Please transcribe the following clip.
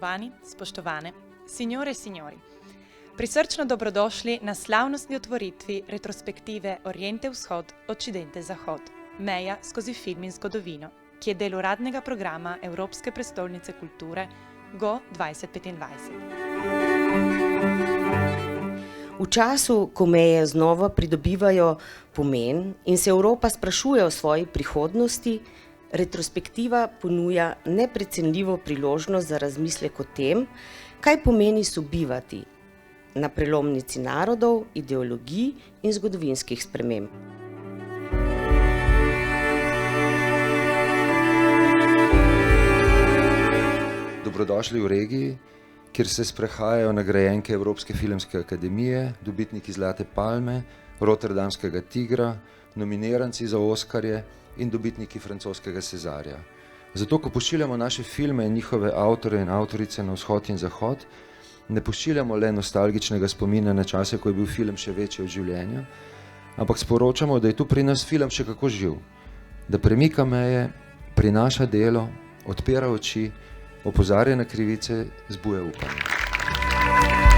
Spoštovani, spoštovane, signore e signori, prisrčno dobrodošli na slavnostni otvoritvi retrospektive Oriente-Vzhod, Occidente-Zahod, meja skozi film in zgodovino, ki je del uradnega programa Evropske prestolnice kulture Go 2025. V času, ko meje znova pridobivajo pomen in se Evropa sprašuje o svoji prihodnosti, retrospektiva ponuja neprecenljivo priložnost za razmislek o tem, kaj pomeni sobivati na prelomnici narodov, ideologij in zgodovinskih sprememb. Dobrodošli v regiji, kjer se sprehajajo nagrajenke Evropske filmske akademije, dobitniki Zlate palme, Rotterdamskega tigra, nominiranci za Oskarje in dobitniki francoskega Cezarja. Zato, ko pošiljamo naše filme in njihove avtore in avtorice na vzhod in zahod, ne pošiljamo le nostalgičnega spomina na čase, ko je bil film še večji od življenja, ampak sporočamo, da je tu pri nas film še kako živ, da premika meje, prinaša delo, odpira oči, opozarja na krivice, zbuja upanje.